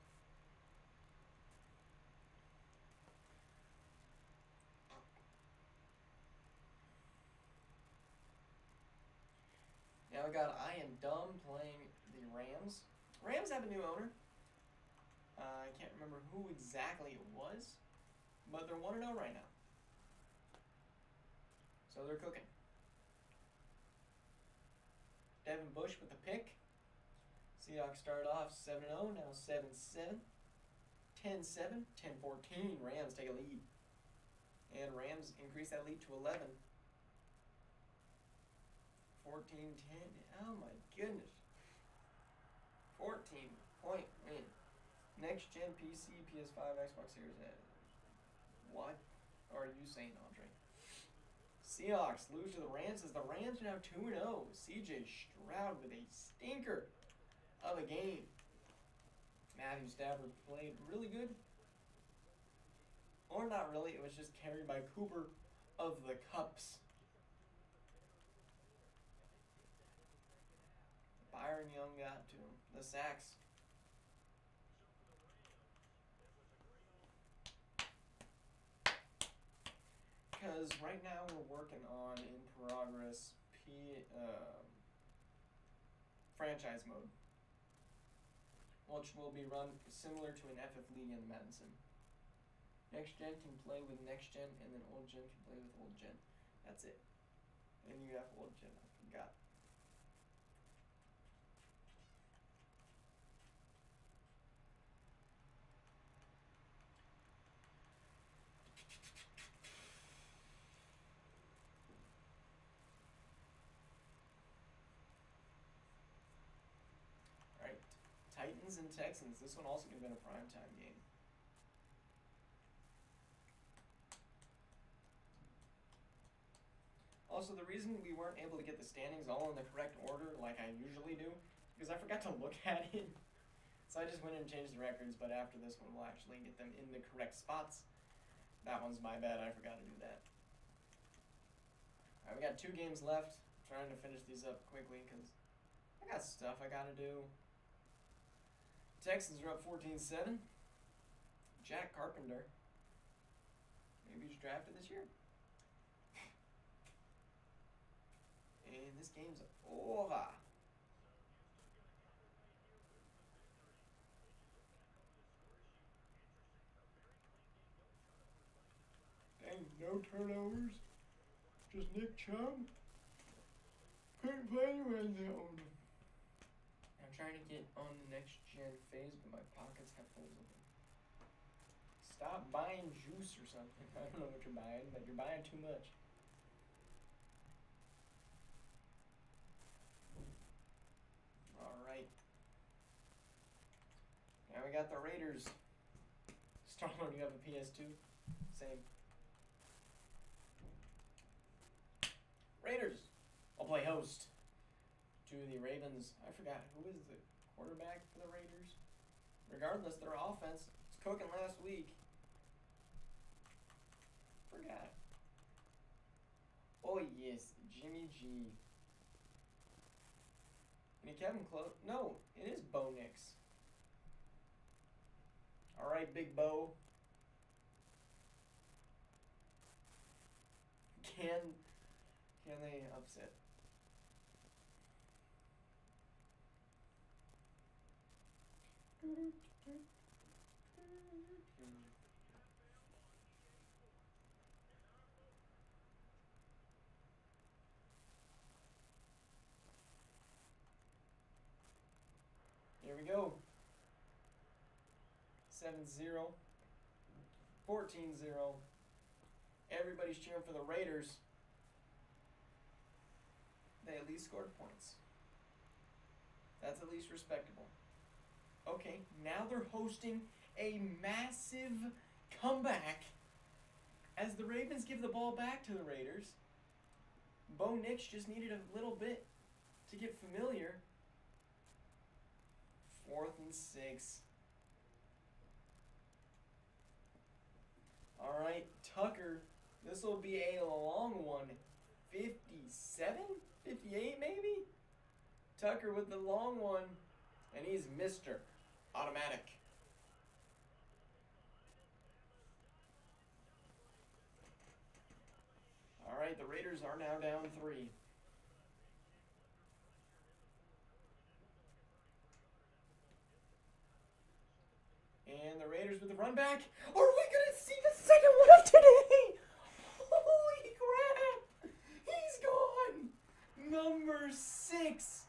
Now we got I Am Dumb playing the Rams. Rams have a new owner. I can't remember who exactly it was, but they're 1-0 right now. So they're cooking. Devin Bush with the pick. Seahawks started off 7-0, now 7-7. 10-7, 10-14. Rams take a lead. And Rams increase that lead to 11. 14-10. Oh my goodness. 14-point win. Next gen PC, PS5, Xbox Series X. What are you saying, Andre? Seahawks lose to the Rams as the Rams are now 2-0. CJ Stroud with a stinker of a game. Matthew Stafford played really good. Or not really, it was just carried by Cooper of the Cups. Byron Young got to him. The sacks. Because right now we're working on, in progress, franchise mode, which will be run similar to an FF League in Madden Sim. Next gen can play with next gen, and then old gen can play with old gen. That's it. And you have old gen. I forgot. Alright. Titans and Texans. This one also could have been a primetime game. Also, the reason we weren't able to get the standings all in the correct order like I usually do, because I forgot to look at it. So I just went in and changed the records, but after this one we'll actually get them in the correct spots. That one's my bad, I forgot to do that. Alright, we got 2 games left. I'm trying to finish these up quickly because I got stuff I gotta do. Texans are up 14-7. Jack Carpenter. Maybe he's drafted this year. And this game's over. Dang, no turnovers. Just Nick Chubb. Couldn't play anyone zone. I'm trying to get on the next gen phase, but my pockets have holes in them. Stop buying juice or something. I don't know what you're buying, but you're buying too much. Alright. Now we got the Raiders. Starlord, you have a PS2? Same. Raiders. I'll play host to the Ravens. I forgot, who is the quarterback for the Raiders? Regardless, their offense was cooking last week. Forgot. Oh yes, Jimmy G. Any Kevin Close? No, it is Bo Nix. All right, Big Bo. Can they upset? Here we go. 7-0. 14-0. Everybody's cheering for the Raiders. They at least scored points. That's at least respectable. Okay, now they're hosting a massive comeback as the Ravens give the ball back to the Raiders. Bo Nix just needed a little bit to get familiar. 4th and 6. All right, Tucker. This will be a long one. 57? 58 maybe? Tucker with the long one. And he's Mr. Automatic. All right, the Raiders are now down 3. And the Raiders with the run back. Are we going to see the second one of today? Holy crap! He's gone! Number 6.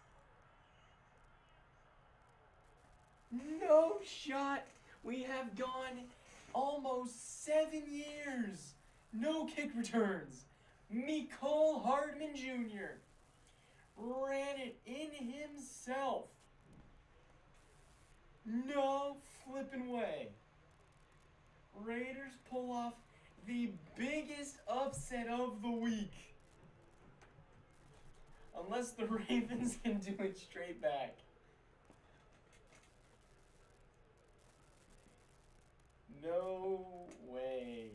No shot. We have gone almost 7 years. No kick returns. Mecole Hardman Jr. ran it in himself. No flipping way. Raiders pull off the biggest upset of the week. Unless the Ravens can do it straight back. No way.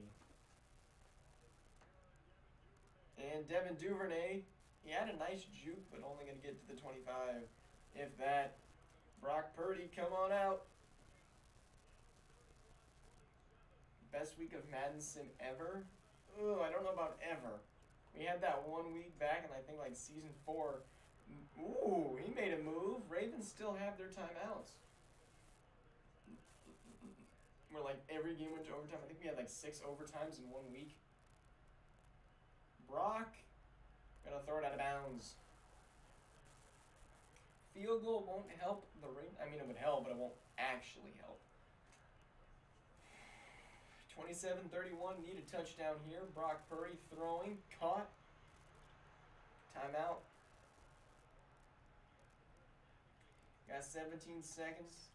And Devin Duvernay, he had a nice juke, but only going to get to the 25. If that. Brock Purdy, come on out. Best week of Madden sim ever? Ugh, I don't know about ever. We had that 1 week back in, I think, like season 4. Ooh, he made a move. Ravens still have their timeouts. Where like every game went to overtime. I think we had like 6 overtimes in 1 week. Brock, gonna throw it out of bounds. Field goal won't help the Ravens. I mean, it would help, but it won't actually help. 27-31, need a touchdown here. Brock Purdy throwing, caught. Timeout. Got 17 seconds.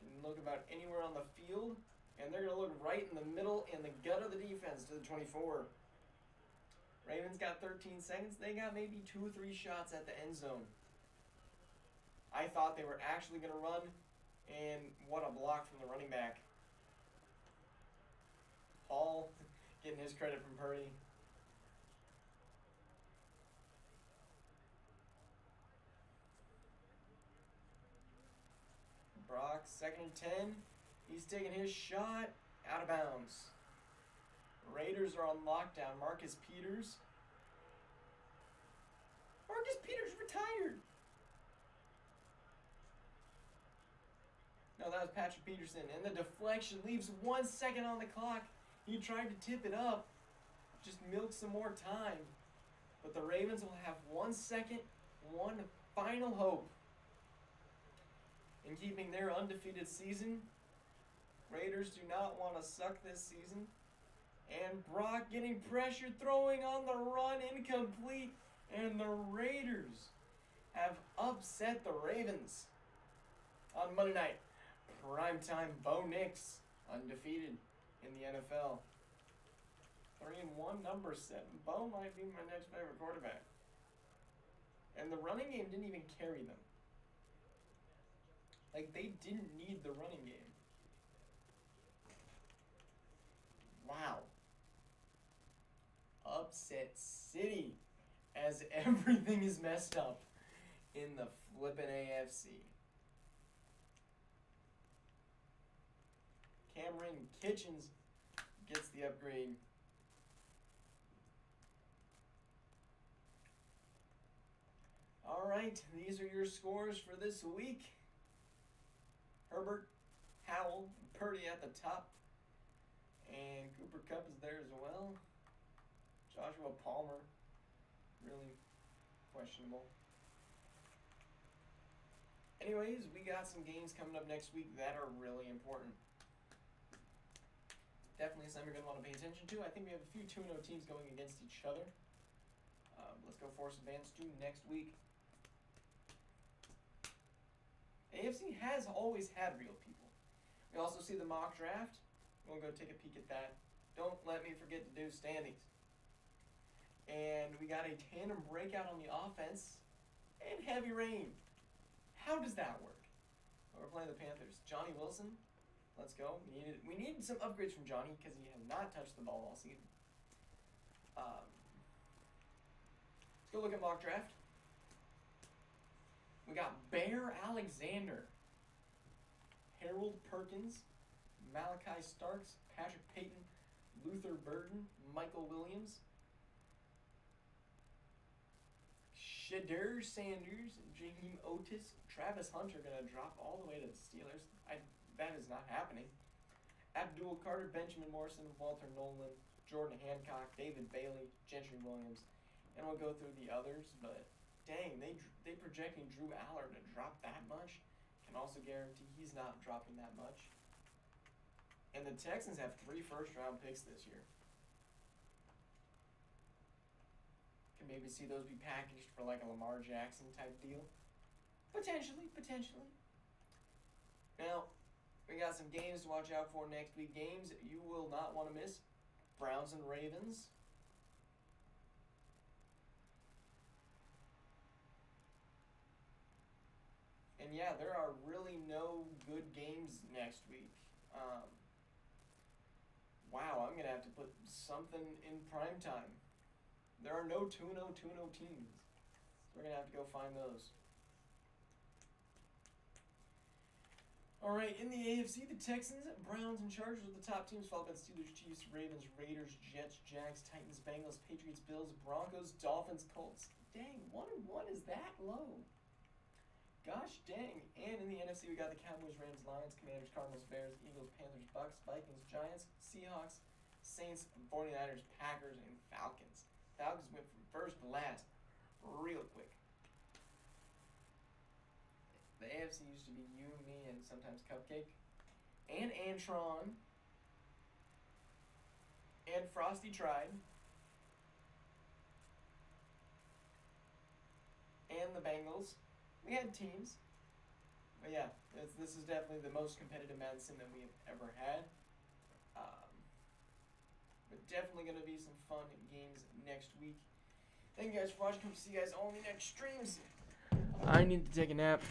Can look about anywhere on the field. And they're going to look right in the middle in the gut of the defense to the 24. Ravens got 13 seconds. They got maybe 2 or 3 shots at the end zone. I thought they were actually going to run. And what a block from the running back. Hall getting his credit from Purdy. Brock, 2nd and 10. He's taking his shot out of bounds. Raiders are on lockdown. Marcus Peters. Marcus Peters retired. No, that was Patrick Peterson. And the deflection leaves 1 second on the clock. He tried to tip it up. Just milk some more time. But the Ravens will have 1 second, one final hope in keeping their undefeated season Raiders do not want to suck this season. And Brock getting pressure, throwing on the run, incomplete. And the Raiders have upset the Ravens on Monday night. Primetime Bo Nix, undefeated in the NFL. 3-1, number 7. Bo might be my next favorite quarterback. And the running game didn't even carry them. Like, they didn't need the running game. Wow. Upset City, as everything is messed up in the flippin' AFC. Cameron Kitchens gets the upgrade. All right, these are your scores for this week. Herbert, Howell, and Purdy at the top. And Cooper Kupp is there as well. Joshua Palmer, really questionable. Anyways, we got some games coming up next week that are really important. Definitely something you're going to want to pay attention to. I think we have a few 2-0 teams going against each other. Let's go Force Advance to next week. AFC has always had real people. We also see the mock draft. We'll go take a peek at that. Don't let me forget to do standings. And we got a tandem breakout on the offense and heavy rain. How does that work? Well, we're playing the Panthers. Johnny Wilson, let's go. We needed some upgrades from Johnny because he has not touched the ball all season. Let's go look at mock draft. We got Bear Alexander, Harold Perkins, Malachi Starks, Patrick Payton, Luther Burden, Michael Williams, Shadur Sanders, Jaheim Otis, Travis Hunter going to drop all the way to the Steelers. That is not happening. Abdul Carter, Benjamin Morrison, Walter Nolan, Jordan Hancock, David Bailey, Gentry Williams. And we'll go through the others, but dang, they projecting Drew Aller to drop that much. Can also guarantee he's not dropping that much. And the Texans have 3 first-round picks this year. Can maybe see those be packaged for like a Lamar Jackson type deal. Potentially. Now, we got some games to watch out for next week. Games you will not want to miss. Browns and Ravens. And yeah, there are really no good games next week. Wow, I'm going to have to put something in primetime. There are no 2-0 teams. So we're going to have to go find those. All right, in the AFC, the Texans, Browns, and Chargers are the top teams, followed by the Steelers, Chiefs, Ravens, Raiders, Jets, Jags, Titans, Bengals, Patriots, Bills, Broncos, Dolphins, Colts. Dang, 1-1 is that low. Gosh dang. And in the NFC, we got the Cowboys, Rams, Lions, Commanders, Cardinals, Bears, Eagles, Panthers, Bucks, Vikings, Giants, Seahawks, Saints, 49ers, Packers, and Falcons. Falcons went from first to last real quick. The AFC used to be you, me, and sometimes Cupcake. And Antron. And Frosty Tried. And the Bengals. We had teams. But yeah, this is definitely the most competitive Madden sim that we have ever had. But definitely going to be some fun games next week. Thank you guys for watching. Hope to see you guys all in the next streams. I need to take a nap.